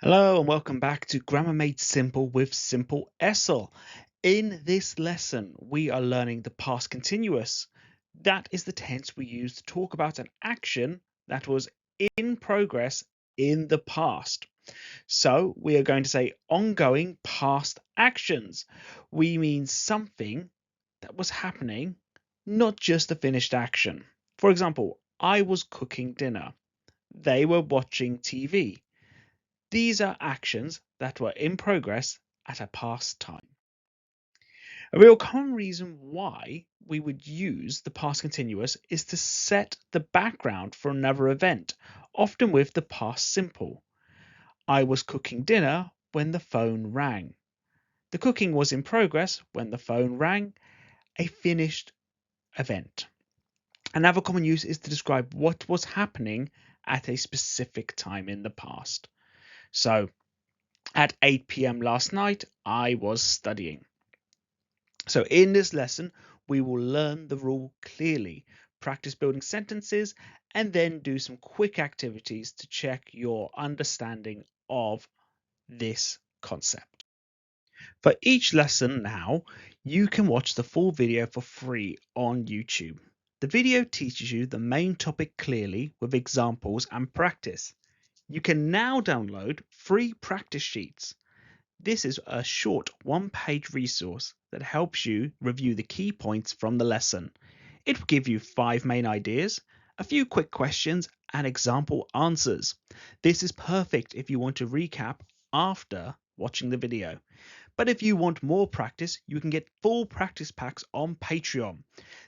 Hello and welcome back to Grammar Made Simple with Simple-ESL. In this lesson, we are learning the past continuous. That is the tense we use to talk about an action that was in progress in the past. So we are going to say ongoing past actions. We mean something that was happening, not just a finished action. For example, I was cooking dinner. They were watching TV. These are actions that were in progress at a past time. A real common reason why we would use the past continuous is to set the background for another event, often with the past simple. I was cooking dinner when the phone rang. The cooking was in progress when the phone rang, a finished event. Another common use is to describe what was happening at a specific time in the past. So, at 8 p.m. last night, I was studying. So in this lesson, we will learn the rule clearly, practice building sentences, and then do some quick activities to check your understanding of this concept. For each lesson now, you can watch the full video for free on YouTube. The video teaches you the main topic clearly with examples and practice. You can now download free practice sheets. This is a short one-page resource that helps you review the key points from the lesson. It will give you 5 main ideas, a few quick questions, and example answers. This is perfect if you want to recap after watching the video. But if you want more practice, you can get full practice packs on Patreon.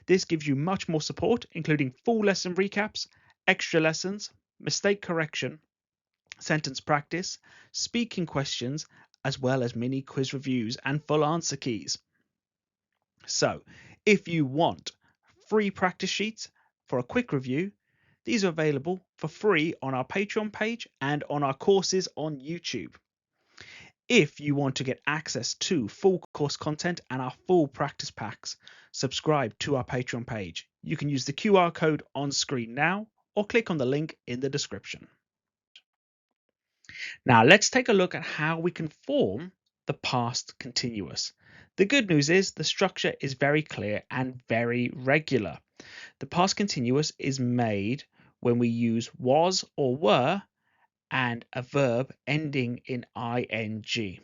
This gives you much more support, including full lesson recaps, extra lessons, mistake correction, sentence practice, speaking questions, as well as mini quiz reviews and full answer keys. So, if you want free practice sheets for a quick review, these are available for free on our Patreon page and on our courses on YouTube. If you want to get access to full course content and our full practice packs, subscribe to our Patreon page. You can use the QR code on screen now or click on the link in the description. Now let's take a look at how we can form the past continuous. The good news is the structure is very clear and very regular. The past continuous is made when we use was or were and a verb ending in ing.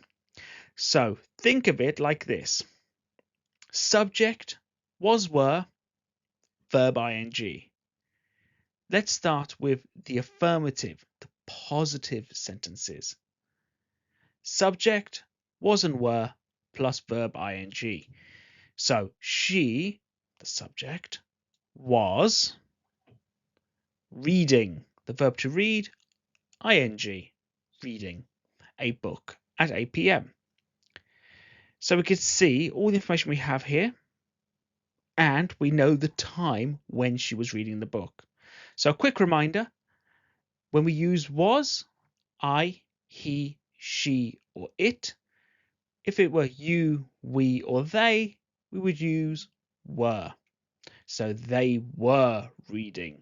So think of it like this. Subject, was, were, verb ing. Let's start with the affirmative, the positive sentences. Subject, was and were, plus verb ing. So she, the subject, was reading, the verb to read, ing, reading a book at 8 p.m. So we can see all the information we have here, and we know the time when she was reading the book. So a quick reminder, when we use was, I, he, she, or it, if it were you, we, or they, we would use were. So they were reading.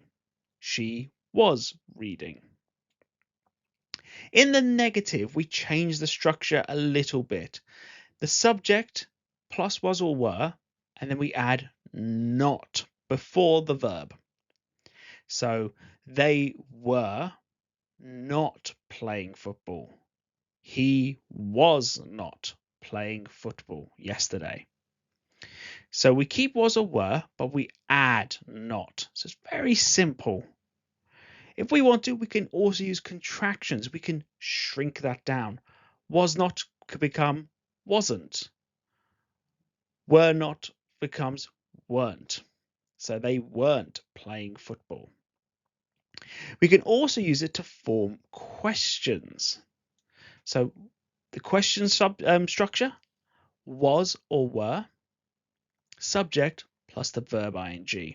She was reading. In the negative, we change the structure a little bit. The subject plus was or were, and then we add not before the verb. So they were not playing football. He was not playing football yesterday. So we keep was or were, but we add not. So it's very simple. If we want to, we can also use contractions. We can shrink that down. Was not could become wasn't. Were not becomes weren't. So they weren't playing football. We can also use it to form questions. So the question structure, was or were, subject plus the verb ing.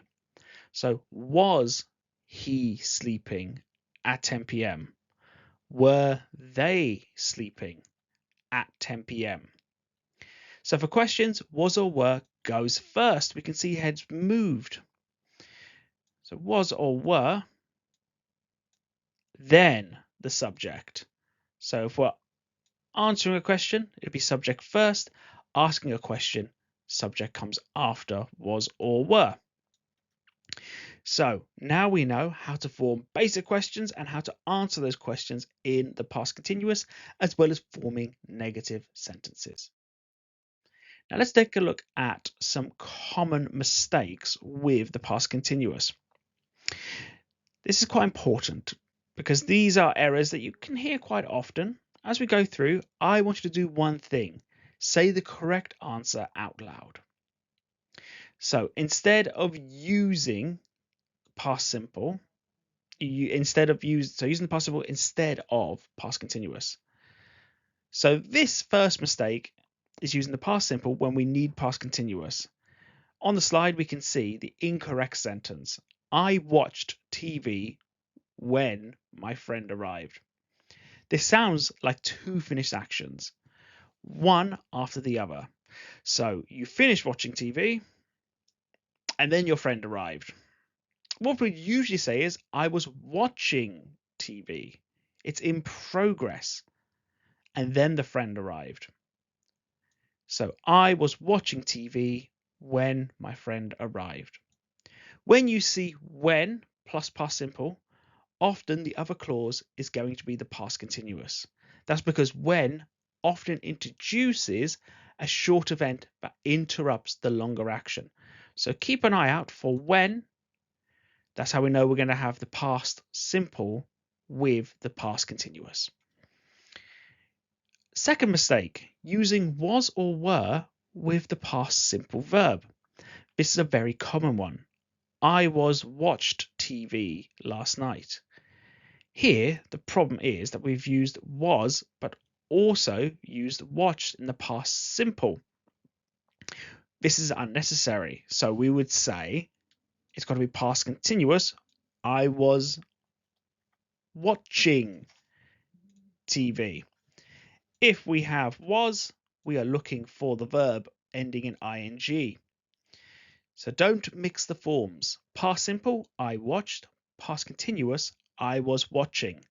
So was he sleeping at 10 p.m.? Were they sleeping at 10 p.m.? So for questions, was or were goes first. We can see heads moved. So was or were, then the subject. So if we're answering a question, it'd be subject first. Asking a question, subject comes after was or were. So now we know how to form basic questions and how to answer those questions in the past continuous, as well as forming negative sentences. Now let's take a look at some common mistakes with the past continuous. This is quite important because these are errors that you can hear quite often. As we go through, I want you to do one thing. Say the correct answer out loud. So instead of using past simple, using the past simple instead of past continuous. So this first mistake is using the past simple when we need past continuous. On the slide, we can see the incorrect sentence. I watched TV when my friend arrived. This sounds like two finished actions, one after the other. So you finished watching TV and then your friend arrived. What we usually say is, I was watching TV. It's in progress. And then the friend arrived. So I was watching TV when my friend arrived. When you see when plus past simple, often the other clause is going to be the past continuous. That's because when often introduces a short event but interrupts the longer action. So keep an eye out for when. That's how we know we're going to have the past simple with the past continuous. Second mistake, using was or were with the past simple verb. This is a very common one. I watched TV last night. Here, the problem is that we've used was, but also used watched in the past simple. This is unnecessary. So we would say it's got to be past continuous. I was watching TV. If we have was, we are looking for the verb ending in ing. So don't mix the forms. Past simple, I watched. Past continuous, I was watching.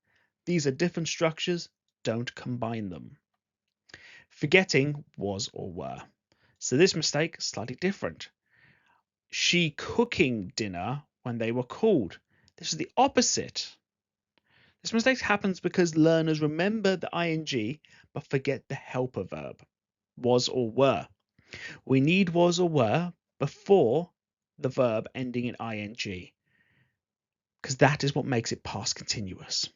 These are different structures. Don't combine them. Forgetting was or were. So this mistake is slightly different. She cooking dinner when they were called. This is the opposite. This mistake happens because learners remember the ing but forget the helper verb, was or were. We need was or were before the verb ending in ing because that is what makes it past continuous.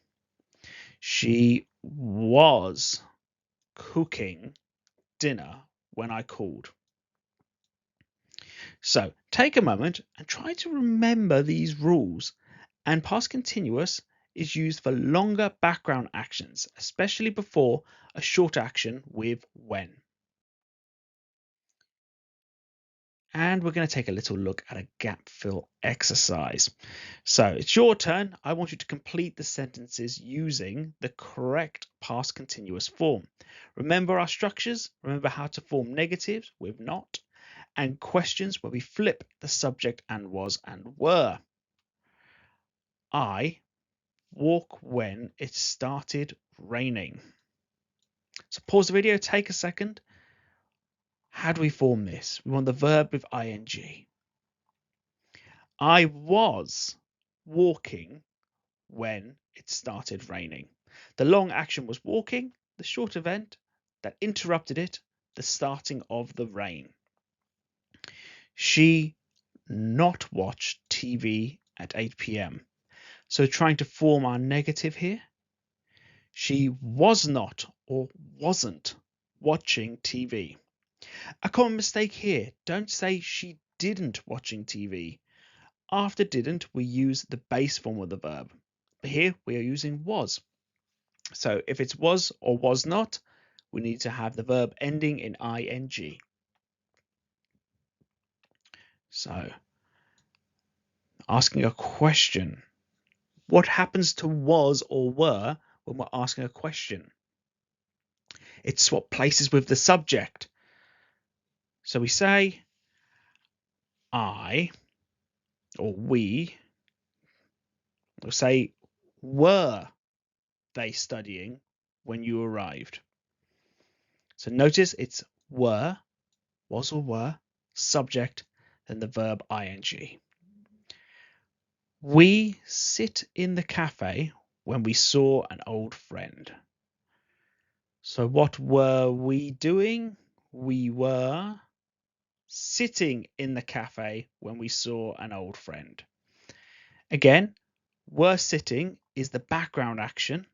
She was cooking dinner when I called. So take a moment and try to remember these rules. And past continuous is used for longer background actions, especially before a short action with when. And we're going to take a little look at a gap fill exercise. So it's your turn. I want you to complete the sentences using the correct past continuous form. Remember our structures. Remember how to form negatives with not, and questions where we flip the subject and was and were. I walk when it started raining. So pause the video, take a second. How do we form this? We want the verb with ing. I was walking when it started raining. The long action was walking, the short event that interrupted it, the starting of the rain. She not watched TV at 8 p.m. So trying to form our negative here. She was not or wasn't watching TV. A common mistake here, don't say she didn't watching TV. After didn't, we use the base form of the verb. But here we are using was. So if it's was or was not, we need to have the verb ending in ing. So asking a question. What happens to was or were when we're asking a question? It swap places with the subject. So we say, I or we, or say, were they studying when you arrived. So notice it's were, was or were, subject, then the verb ing. We sit in the cafe when we saw an old friend. So what were we doing? We were sitting in the cafe when we saw an old friend. Again, were sitting is the background action.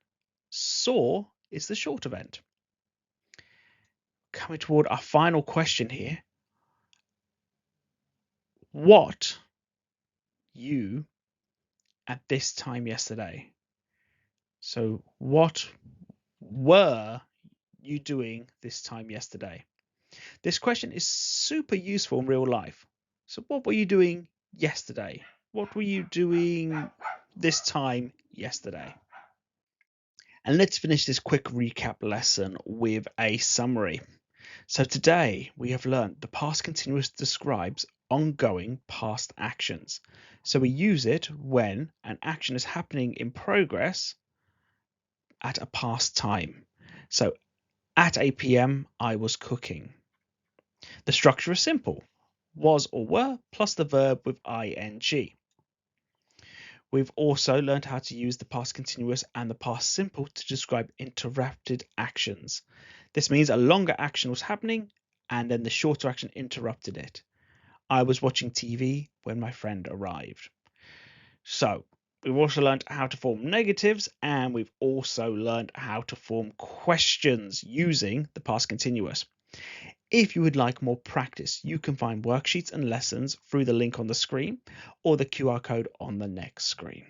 Saw is the short event. Coming toward our final question here. What you at this time yesterday? So what were you doing this time yesterday? This question is super useful in real life. So what were you doing yesterday? What were you doing this time yesterday? And let's finish this quick recap lesson with a summary. So today we have learned the past continuous describes ongoing past actions. So we use it when an action is happening in progress at a past time. So at 8 p.m. I was cooking. The structure is simple. Was or were plus the verb with ing. We've also learned how to use the past continuous and the past simple to describe interrupted actions. This means a longer action was happening and then the shorter action interrupted it. I was watching TV when my friend arrived. So we've also learned how to form negatives and we've also learned how to form questions using the past continuous. If you would like more practice, you can find worksheets and lessons through the link on the screen or the QR code on the next screen.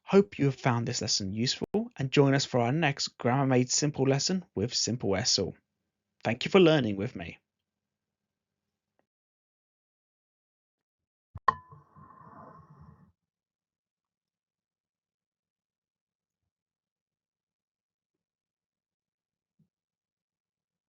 Hope you have found this lesson useful and join us for our next Grammar Made Simple lesson with Simple-ESL. Thank you for learning with me.